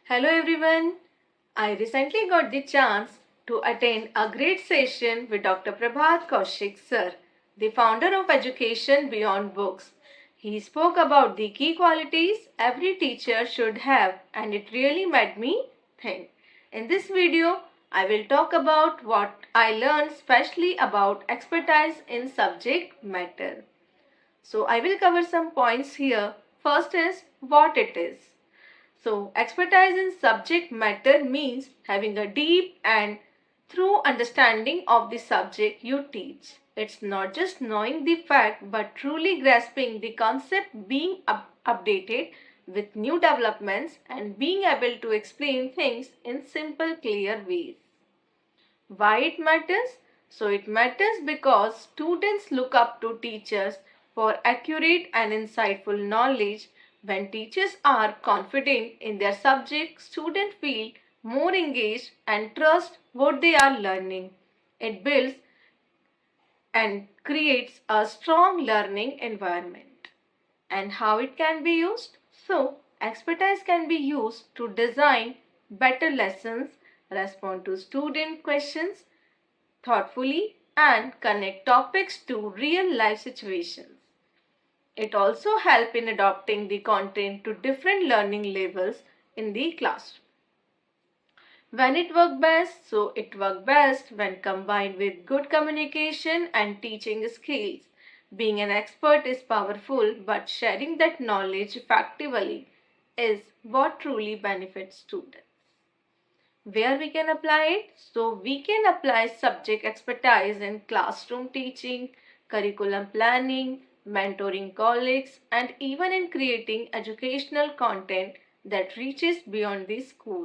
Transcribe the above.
Hello everyone. I recently got the chance to attend a great session with Dr. Prabhat Kaushik sir, the founder of Education Beyond Books. He spoke about the key qualities every teacher should have, and it really made me think. In this video, I will talk about what I learned especially about expertise in subject matter. So I will cover some points here. First is what it is. So, expertise in subject matter means having a deep and thorough understanding of the subject you teach. It's not just knowing the fact but truly grasping the concept, being updated with new developments, and being able to explain things in simple, clear ways. Why it matters? So it matters because students look up to teachers for accurate and insightful knowledge. When teachers are confident in their subject, students feel more engaged and trust what they are learning. It builds and creates a strong learning environment. And how it can be used? So, expertise can be used to design better lessons, respond to student questions thoughtfully, and connect topics to real life situations. It also helps in adapting the content to different learning levels in the classroom. When it works best, so it works best when combined with good communication and teaching skills. Being an expert is powerful, but sharing that knowledge effectively is what truly benefits students. Where we can apply it? So we can apply subject expertise in classroom teaching, curriculum planning, mentoring colleagues, and even in creating educational content that reaches beyond the school.